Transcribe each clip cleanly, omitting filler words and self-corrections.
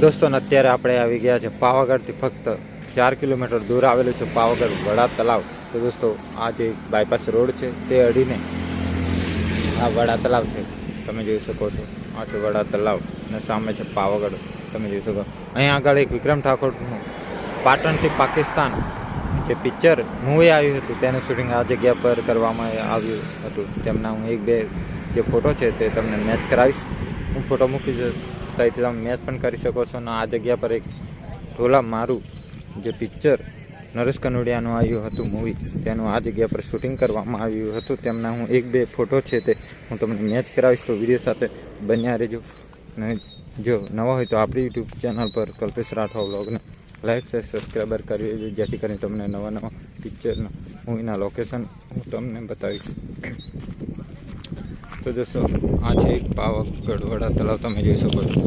દોસ્તો અત્યારે આપણે આવી ગયા છે પાવાગઢથી ફક્ત 4 કિલોમીટર દૂર આવેલું છે પાવાગઢ વડા તલાવ. તો દોસ્તો આ જે બાયપાસ રોડ છે તે અડીને આ વડા તલાવ છે, તમે જોઈ શકો છો. આ છે વડા તલાવ અને સામે છે પાવાગઢ, તમે જોઈ શકો. અહીંયા આગળ એક વિક્રમ ઠાકોરનું પાટણથી પાકિસ્તાન જે પિક્ચર મૂવી આવ્યું હતું તેનું શૂટિંગ આ જગ્યા પર કરવામાં આવ્યું હતું. તેમના હું એક બે જે ફોટો છે તે તમને મેચ કરાવીશ. હું ફોટો મૂકીશ ત્યાંથી તમે મેચ પણ કરી શકો છો. અને આ જગ્યા પર એક ઢોલા મારું જે પિક્ચર નરેશ કનોડિયાનું આવ્યું હતું મૂવી, તેનું આ જગ્યા પર શૂટિંગ કરવામાં આવ્યું હતું. તેમના હું એક બે ફોટો છે તે હું તમને મેચ કરાવીશ, તો વિડીયો સાથે બન્યા રહેજો. અને જો નવા હોય તો આપણી યુટ્યુબ ચેનલ પર કલ્પેશ રાઠવા વ્લોગને લાઈક શેર સબસ્ક્રાઈબર કરવી, જેથી કરીને તમને નવા નવા પિક્ચરના મૂવીના લોકેશન હું તમને બતાવીશ. તો દોસ્તો આ છે એક પાવાગઢ વડા તલાવ, તમે જોઈ શકો છો.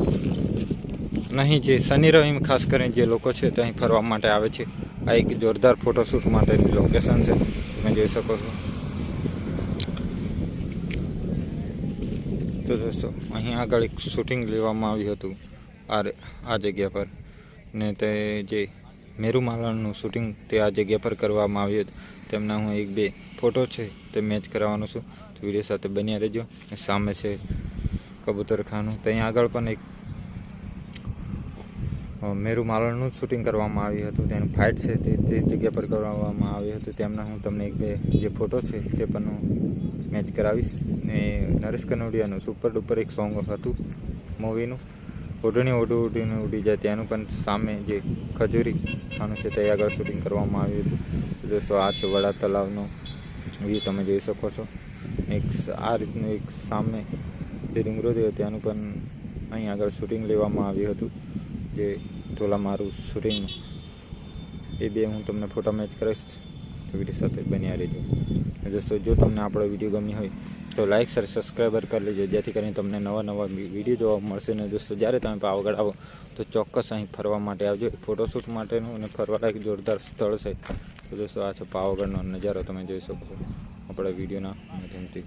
નહીં જે શનિ રવિ ખાસ કરીને જે લોકો છે તે અહીં ફરવા માટે આવે છે. આ એક જોરદાર ફોટોશૂટ માટેની લોકેશન છે, તમે જોઈ શકો છો. તો દોસ્તો અહીં આગળ એક શૂટિંગ લેવામાં આવ્યું હતું આ જગ્યા પર, ને તે જે મેરુમાલાનું શૂટિંગ તે આ જગ્યા પર કરવામાં આવ્યું હતું. તેમના હું એક બે ફોટો છે તે મેચ કરાવવાનો છું, તો વિડીયો સાથે બન્યા રહેજો. સામે છે કબૂતરખાનું, ત્યાં આગળ પણ એક મેરુમાલાનું શૂટિંગ કરવામાં આવ્યું હતું. તેનું ફાઇટ છે તે જગ્યા પર કરવામાં આવ્યું હતું. તેમના હું તમને એક બે જે ફોટો છે તે પણ હું મેચ કરાવીશ. ને નરેશ કનોડિયાનું સુપર ડુપર એક સોંગ હતું મૂવીનું, ઓઢણી ઉડીને ઉડી જાય, ત્યાંનું પણ સામે જે ખજૂરી ખાનું છે તે આગળ શૂટિંગ કરવામાં આવ્યું હતું. દોસ્તો આ છે વડા તલાવનો વ્યૂ, તમે જોઈ શકો છો. એક આ રીતનું એક સામે જે ડુંગરો ત્યાંનું પણ અહીં આગળ શૂટિંગ લેવામાં આવ્યું હતું, જે ઢોલા મારું શૂટિંગનું. એ બે હું તમને ફોટા મેચ કરીશ, તો વિડીયો સાથે બન્યા રહેજો. દોસ્તો જો તમને આપણો વિડીયો ગમ્યો હોય તો લાઈક શેર સબસ્ક્રાઈબર કરી લેજો, જેથી કરીને તમને નવા નવા વિડીયો જોવા મળશે. ને દોસ્તો જ્યારે તમે પાવાગઢ આવો તો ચોક્કસ અહીં ફરવા માટે આવજો. ફોટોશૂટ માટેનું અને ફરવાલાયક જોરદાર સ્થળ છે. તો દોસ્તો આ છે પાવાગઢનો નજારો, તમે જોઈ શકો છો આપણા વિડીયોના માધ્યમથી.